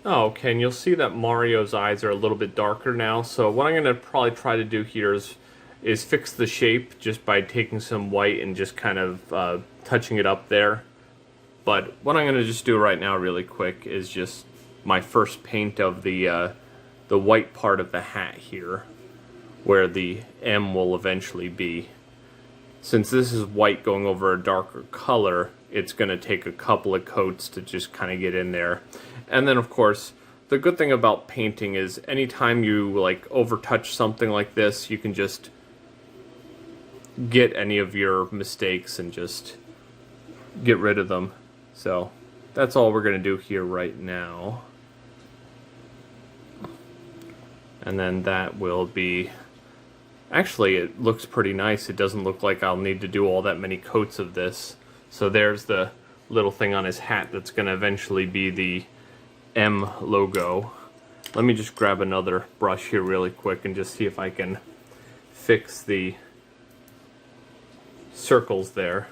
Oh, okay, and you'll see that Mario's eyes are a little bit darker now. So what I'm gonna probably try to do here is fix the shape just by taking some white and just kind of touching it up there. But what I'm gonna just do right now, really quick, is just my first paint of the white part of the hat here, where the M will eventually be. Since this is white going over a darker color, it's going to take a couple of coats to just kind of get in there. And then of course, the good thing about painting is anytime you like overtouch something like this, you can just get any of your mistakes and just get rid of them. So that's all we're going to do here right now. And then that will be... Actually, it looks pretty nice. It doesn't look like I'll need to do all that many coats of this. So there's the little thing on his hat that's going to eventually be the M logo. Let me just grab another brush here really quick and just see if I can fix the circles there.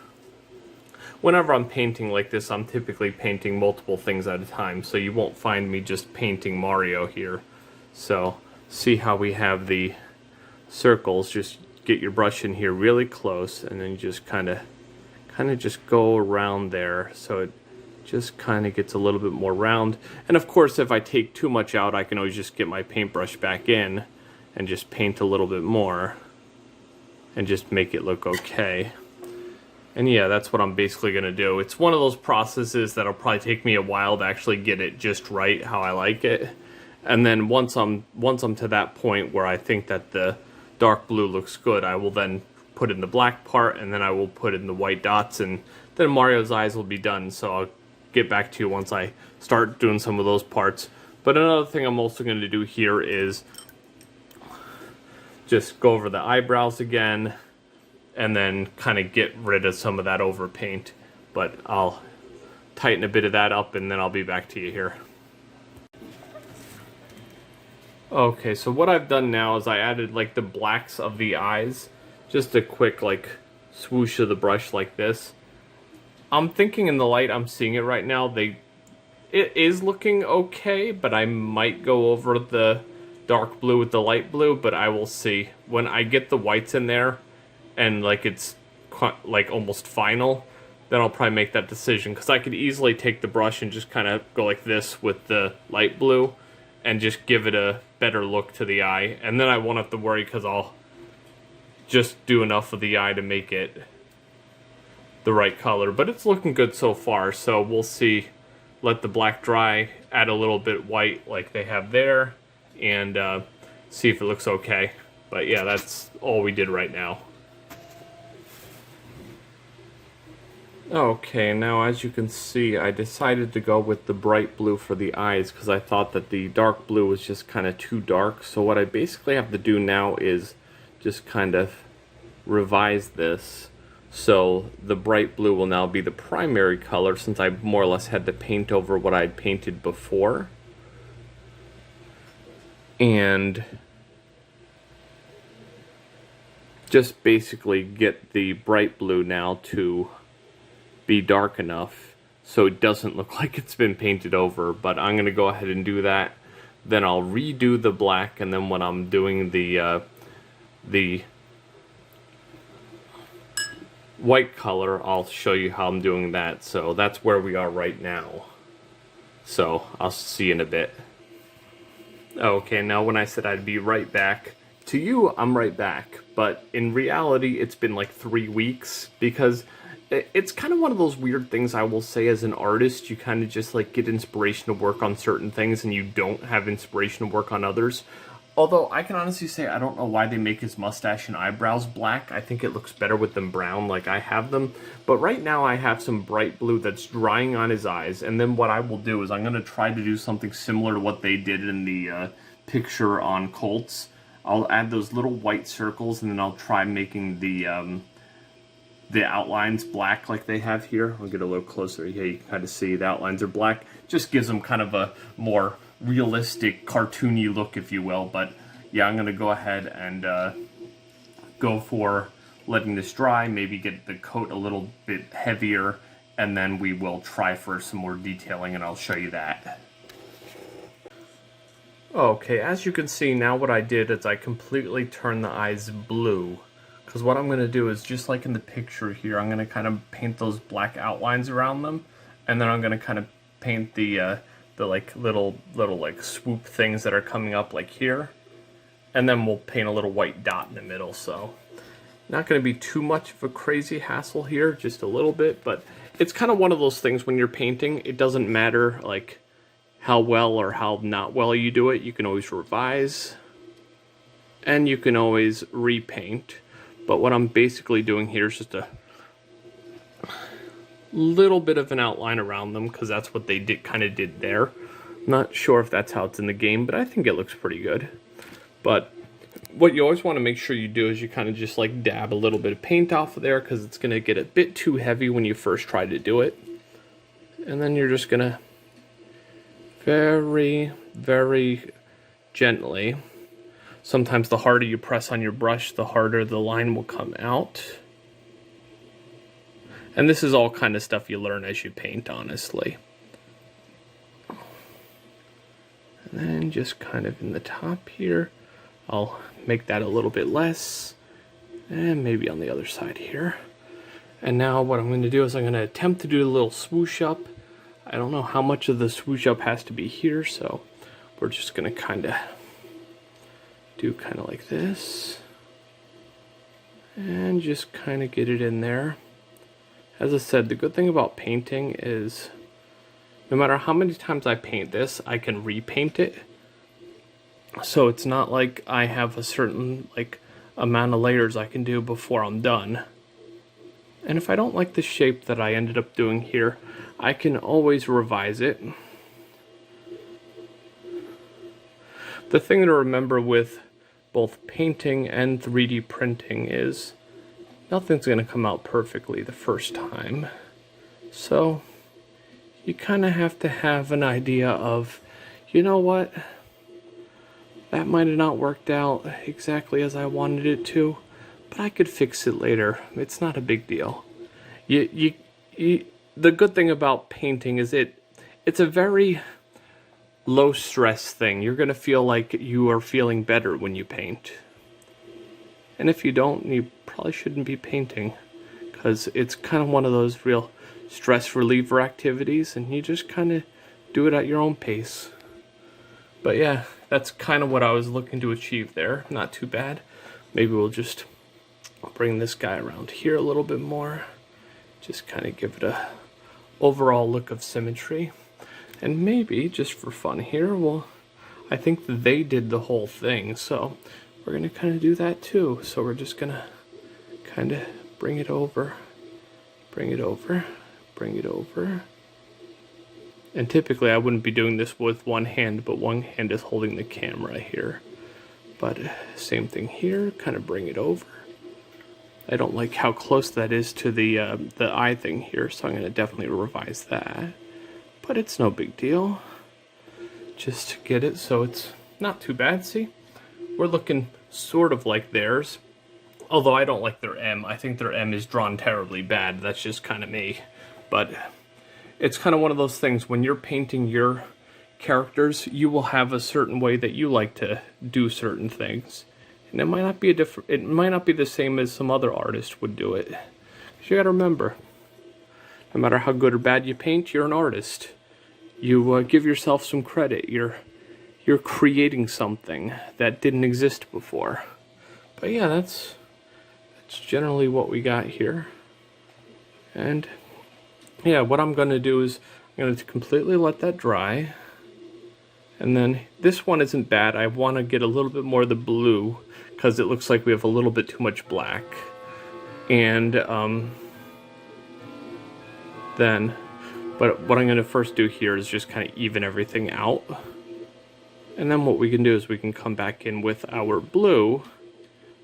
Whenever I'm painting like this, I'm typically painting multiple things at a time, so you won't find me just painting Mario here. So see how we have the circles. Just get your brush in here really close, and then you just kind of just go around there so it just kind of gets a little bit more round. And of course, if I take too much out, I can always just get my paintbrush back in and just paint a little bit more and just make it look okay. And yeah, that's what I'm basically going to do. It's one of those processes that'll probably take me a while to actually get it just right how I like it. And then once I'm to that point where I think that the dark blue looks good, I will then put in the black part, and then I will put in the white dots, and then Mario's eyes will be done. So I'll get back to you once I start doing some of those parts. But another thing I'm also going to do here is just go over the eyebrows again, and then kind of get rid of some of that overpaint. But I'll tighten a bit of that up, and then I'll be back to you here. Okay, so what I've done now is I added like the blacks of the eyes, just a quick like swoosh of the brush like this. I'm thinking in the light I'm seeing it right now, it is looking okay, but I might go over the dark blue with the light blue, but I will see. When I get the whites in there and like it's like almost final, then I'll probably make that decision, because I could easily take the brush and just kind of go like this with the light blue and just give it a better look to the eye, and then I won't have to worry because I'll just do enough of the eye to make it the right color. But it's looking good so far, so we'll see. Let the black dry, add a little bit white like they have there, and see if it looks okay. But yeah, that's all we did right now. Okay, now as you can see, I decided to go with the bright blue for the eyes because I thought that the dark blue was just kind of too dark. So what I basically have to do now is just kind of revise this. So the bright blue will now be the primary color, since I more or less had to paint over what I'd painted before. And just basically get the bright blue now to be dark enough so it doesn't look like it's been painted over. But I'm going to go ahead and do that. Then I'll redo the black, and then when I'm doing the white color, I'll show you how I'm doing that. So that's where we are right now. So I'll see you in a bit. Okay, now when I said I'd be right back, to you, I'm right back. But in reality, it's been like 3 weeks, because it's kind of one of those weird things, I will say, as an artist. You kind of just like get inspiration to work on certain things, and you don't have inspiration to work on others. Although I can honestly say I don't know why they make his mustache and eyebrows black. I think it looks better with them brown like I have them. But right now I have some bright blue that's drying on his eyes. And then what I will do is I'm going to try to do something similar to what they did in the picture on Colts. I'll add those little white circles, and then I'll try making the outlines black like they have here. I'll get a little closer. Yeah, you can kind of see the outlines are black. Just gives them kind of a more realistic, cartoony look, if you will. But yeah, I'm going to go ahead and go for letting this dry, maybe get the coat a little bit heavier, and then we will try for some more detailing, and I'll show you that. Okay, as you can see, now what I did is I completely turned the eyes blue. Because what I'm going to do is, just like in the picture here, I'm going to kind of paint those black outlines around them. And then I'm going to kind of paint the like little like swoop things that are coming up like here. And then we'll paint a little white dot in the middle, so... Not going to be too much of a crazy hassle here, just a little bit, but it's kind of one of those things when you're painting, it doesn't matter like how well or how not well you do it. You can always revise and you can always repaint. But what I'm basically doing here is just a little bit of an outline around them, because that's what they kind of did there. I'm not sure if that's how it's in the game, but I think it looks pretty good. But what you always want to make sure you do is you kind of just like dab a little bit of paint off of there, because it's going to get a bit too heavy when you first try to do it. And then you're just going to very, very gently. Sometimes the harder you press on your brush, the harder the line will come out. And this is all kind of stuff you learn as you paint, honestly. And then just kind of in the top here, I'll make that a little bit less, and maybe on the other side here. And now what I'm going to do is I'm going to attempt to do a little swoosh up. I don't know how much of the swoosh up has to be here, so we're just going to kind of do kind of like this, and just kind of get it in there. As I said, the good thing about painting is no matter how many times I paint this, I can repaint it. So it's not like I have a certain like amount of layers I can do before I'm done. And if I don't like the shape that I ended up doing here, I can always revise it. The thing to remember with both painting and 3D printing is nothing's going to come out perfectly the first time. So you kind of have to have an idea of, you know what, that might have not worked out exactly as I wanted it to, but I could fix it later. It's not a big deal. The good thing about painting is it's a very low stress thing. You're going to feel like you are feeling better when you paint. And if you don't, you probably shouldn't be painting, because it's kind of one of those real stress reliever activities, and you just kind of do it at your own pace. But yeah, that's kind of what I was looking to achieve there. Not too bad. Maybe we'll just bring this guy around here a little bit more. Just kind of give it a overall look of symmetry. And maybe, just for fun here, well, I think they did the whole thing, so we're going to kind of do that too. So we're just going to kind of bring it over, bring it over, bring it over. And typically I wouldn't be doing this with one hand, but one hand is holding the camera here. But same thing here, kind of bring it over. I don't like how close that is to the eye thing here, so I'm going to definitely revise that. But it's no big deal. Just get it so it's not too bad, see? We're looking sort of like theirs. Although I don't like their M. I think their M is drawn terribly bad. That's just kind of me. But it's kind of one of those things, when you're painting your characters, you will have a certain way that you like to do certain things. And it might not be it might not be the same as some other artist would do it. 'Cause you gotta remember, no matter how good or bad you paint, you're an artist. You give yourself some credit. You're creating something that didn't exist before. But yeah, that's generally what we got here. And yeah, what I'm going to do is I'm going to completely let that dry. And then this one isn't bad. I want to get a little bit more of the blue, because it looks like we have a little bit too much black. And but what I'm going to first do here is just kind of even everything out. And then what we can do is we can come back in with our blue.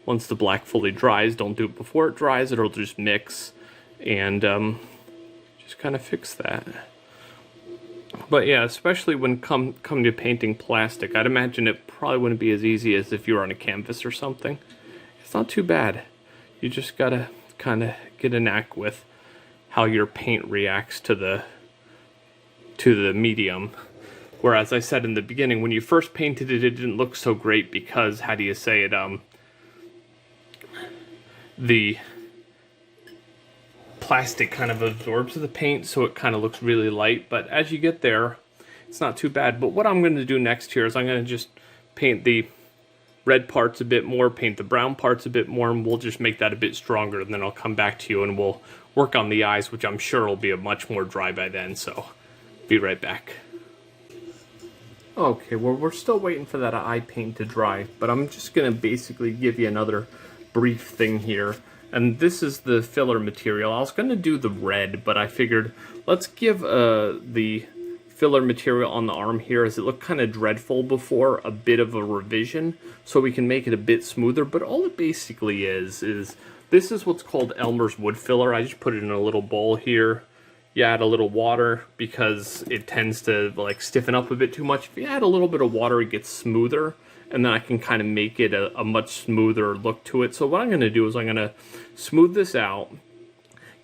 Once the black fully dries, don't do it before it dries, it'll just mix. And just kind of fix that. But yeah, especially when come to painting plastic, I'd imagine it probably wouldn't be as easy as if you were on a canvas or something. It's not too bad. You just gotta kind of get a knack with how your paint reacts to the medium. Whereas I said in the beginning, when you first painted it, it didn't look so great because, how do you say it, the plastic kind of absorbs the paint, so it kind of looks really light. But as you get there, it's not too bad. But what I'm going to do next here is I'm going to just paint the red parts a bit more, paint the brown parts a bit more, and we'll just make that a bit stronger. And then I'll come back to you and we'll work on the eyes, which I'm sure will be a much more dry by then. So be right back. Okay, well, we're still waiting for that eye paint to dry, but I'm just going to basically give you another brief thing here. And this is the filler material. I was going to do the red, but I figured let's give the filler material on the arm here, as it looked kind of dreadful before, a bit of a revision, so we can make it a bit smoother. But all it basically is this is what's called Elmer's wood filler. I just put it in a little bowl here. You add a little water because it tends to like stiffen up a bit too much. If you add a little bit of water, it gets smoother, and then I can kind of make it a much smoother look to it. So what I'm going to do is I'm going to smooth this out,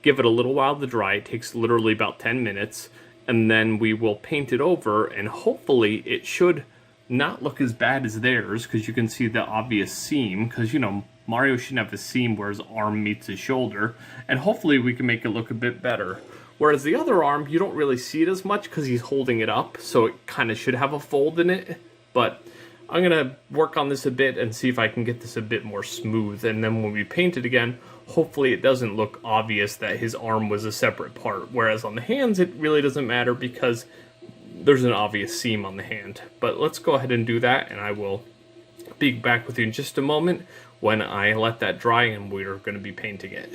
give it a little while to dry. It takes literally about 10 minutes, and then we will paint it over, and hopefully it should not look as bad as theirs, because you can see the obvious seam, because, you know, Mario shouldn't have a seam where his arm meets his shoulder, and hopefully we can make it look a bit better. Whereas the other arm, you don't really see it as much because he's holding it up, so it kind of should have a fold in it. But I'm going to work on this a bit and see if I can get this a bit more smooth. And then when we paint it again, hopefully it doesn't look obvious that his arm was a separate part. Whereas on the hands, it really doesn't matter because there's an obvious seam on the hand. But let's go ahead and do that, and I will be back with you in just a moment when I let that dry and we're going to be painting it.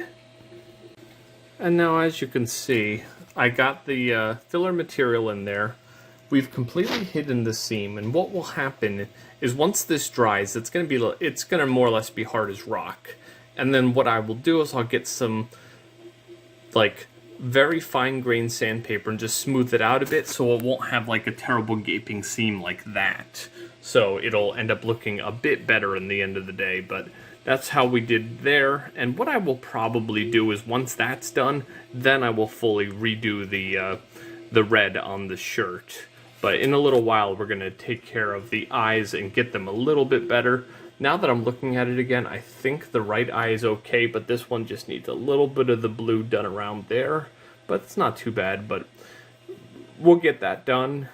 And now, as you can see, I got the filler material in there. We've completely hidden the seam, and what will happen is once this dries, it's going to more or less be hard as rock. And then what I will do is I'll get some like very fine-grained sandpaper and just smooth it out a bit so it won't have like a terrible gaping seam like that. So it'll end up looking a bit better in the end of the day, but that's how we did there. And what I will probably do is once that's done, then I will fully redo the red on the shirt. But in a little while, we're going to take care of the eyes and get them a little bit better. Now that I'm looking at it again, I think the right eye is okay, but this one just needs a little bit of the blue done around there. But it's not too bad, but we'll get that done.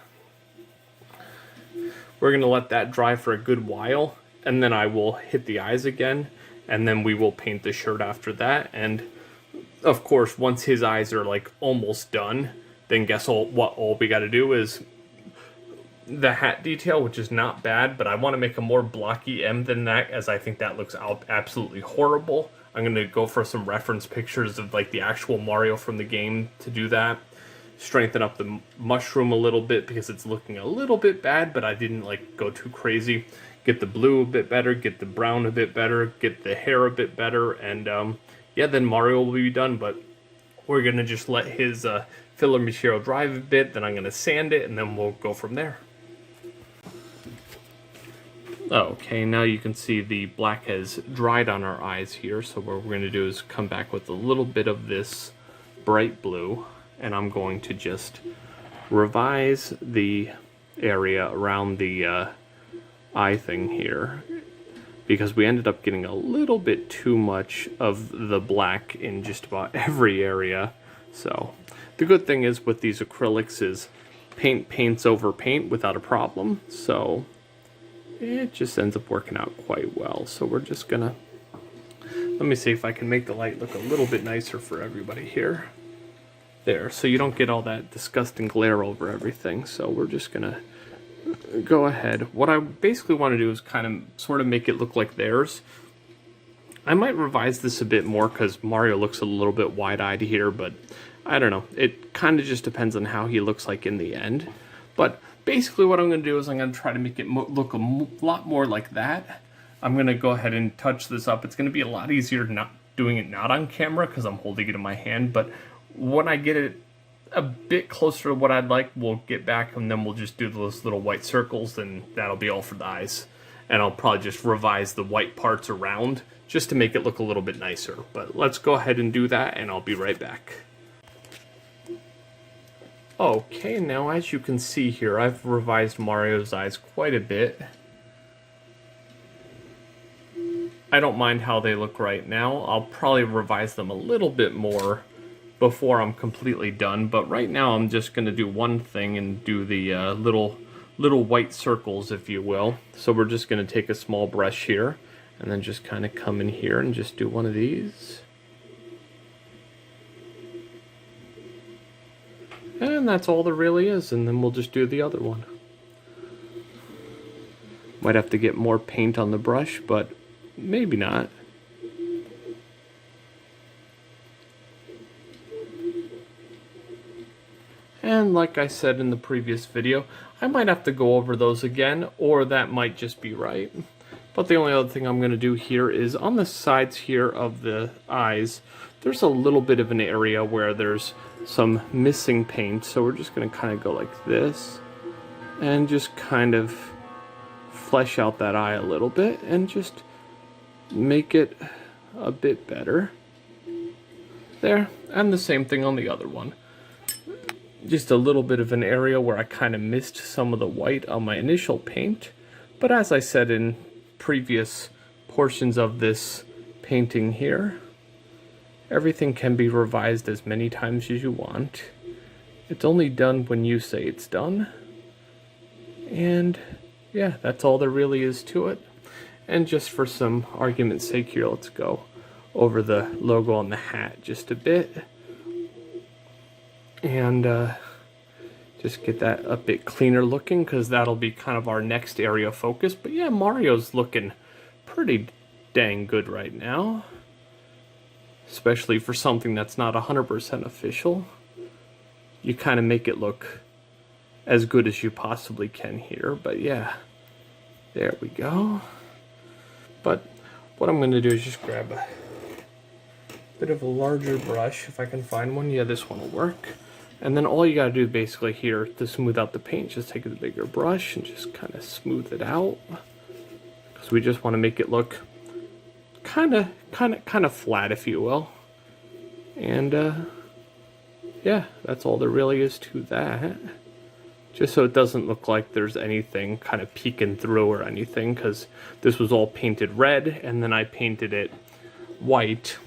We're going to let that dry for a good while, and then I will hit the eyes again, and then we will paint the shirt after that. And of course, once his eyes are like almost done, then guess what all we got to do is the hat detail, which is not bad, but I want to make a more blocky M than that, as I think that looks absolutely horrible. I'm going to go for some reference pictures of like the actual Mario from the game to do that. Strengthen up the mushroom a little bit because it's looking a little bit bad, but I didn't like go too crazy. Get the blue a bit better, get the brown a bit better, get the hair a bit better, and yeah, then Mario will be done. But we're going to just let his filler material dry a bit, then I'm going to sand it, and then we'll go from there. Okay, now you can see the black has dried on our eyes here, so what we're going to do is come back with a little bit of this bright blue, and I'm going to just revise the area around the eye thing here, because we ended up getting a little bit too much of the black in just about every area. So the good thing is with these acrylics is paint paints over paint without a problem, so it just ends up working out quite well. So we're just gonna, let me see if I can make the light look a little bit nicer for everybody here. There, so you don't get all that disgusting glare over everything. So we're just gonna go ahead. What I basically want to do is kind of sort of make it look like theirs. I might revise this a bit more because Mario looks a little bit wide-eyed here, but I don't know. It kind of just depends on how he looks like in the end. But basically what I'm going to do is I'm going to try to make it look a lot more like that. I'm going to go ahead and touch this up. It's going to be a lot easier not doing it not on camera because I'm holding it in my hand, but when I get it a bit closer to what I'd like, we'll get back and then we'll just do those little white circles, and that'll be all for the eyes. And I'll probably just revise the white parts around just to make it look a little bit nicer. But let's go ahead and do that, and I'll be right back. Okay, now as you can see here, I've revised Mario's eyes quite a bit. I don't mind how they look right now. I'll probably revise them a little bit more before I'm completely done, but right now I'm just going to do one thing and do the little white circles, if you will. So we're just going to take a small brush here and then just kind of come in here and just do one of these. And that's all there really is, and then we'll just do the other one. Might have to get more paint on the brush, but maybe not. And like I said in the previous video, I might have to go over those again, or that might just be right. But the only other thing I'm going to do here is on the sides here of the eyes, there's a little bit of an area where there's some missing paint, so we're just going to kind of go like this and just kind of flesh out that eye a little bit and just make it a bit better. There, and the same thing on the other one. Just a little bit of an area where I kind of missed some of the white on my initial paint, but as I said in previous portions of this painting here, everything can be revised as many times as you want. It's only done when you say it's done. And yeah, that's all there really is to it. And just for some argument's sake here, let's go over the logo on the hat just a bit. And just get that a bit cleaner looking, because that'll be kind of our next area of focus. But yeah, Mario's looking pretty dang good right now. Especially for something that's not 100% official. You kind of make it look as good as you possibly can here. But yeah, there we go. But what I'm going to do is just grab a bit of a larger brush, if I can find one. Yeah, this one will work. And then all you got to do basically here to smooth out the paint, just take a bigger brush and just kind of smooth it out. Because we just want to make it look kind of flat, if you will. And yeah, that's all there really is to that. Just so it doesn't look like there's anything kind of peeking through or anything, because this was all painted red and then I painted it white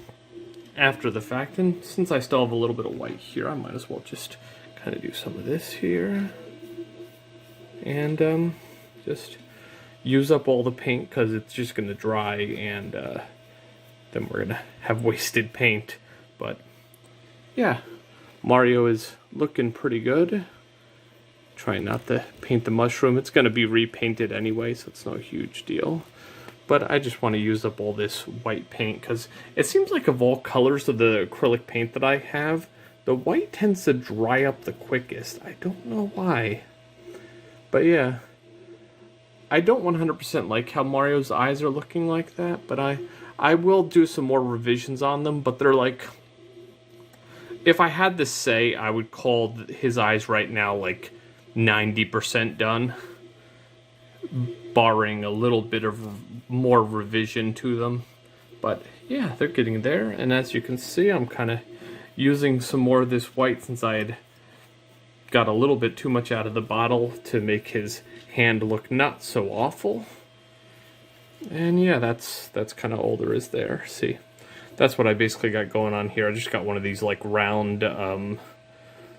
after the fact. And since I still have a little bit of white here, I might as well just kind of do some of this here and just use up all the paint, because it's just going to dry, and then we're going to have wasted paint. But yeah, Mario is looking pretty good. Trying not to paint the mushroom. It's going to be repainted anyway, so it's no huge deal. But I just want to use up all this white paint, because it seems like of all colors of the acrylic paint that I have, the white tends to dry up the quickest. I don't know why. But yeah, I don't 100% like how Mario's eyes are looking like that, but I will do some more revisions on them, but they're like, if I had to say, I would call his eyes right now like 90% done, barring a little bit of more revision to them. But yeah, they're getting there, and as you can see, I'm kind of using some more of this white since I had got a little bit too much out of the bottle to make his hand look not so awful. And yeah, that's kind of all there is there. See, that's what I basically got going on here. I just got one of these like round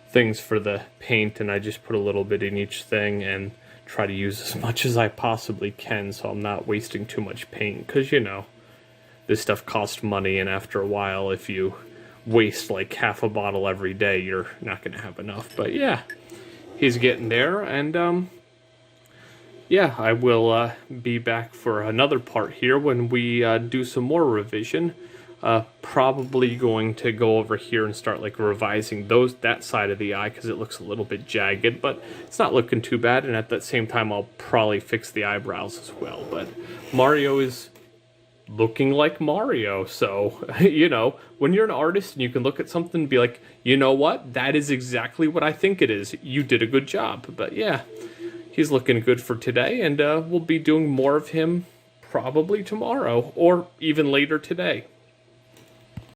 things for the paint, and I just put a little bit in each thing and try to use as much as I possibly can, so I'm not wasting too much paint, because you know, this stuff costs money, and after a while, if you waste like half a bottle every day, you're not going to have enough. But yeah, he's getting there, and yeah, I will be back for another part here when we do some more revision. Probably going to go over here and start like revising that side of the eye, because it looks a little bit jagged, but it's not looking too bad. And at that same time, I'll probably fix the eyebrows as well. But Mario is looking like Mario, so you know, when you're an artist and you can look at something and be like, you know what, that is exactly what I think it is, you did a good job. But yeah, he's looking good for today, and we'll be doing more of him probably tomorrow or even later today.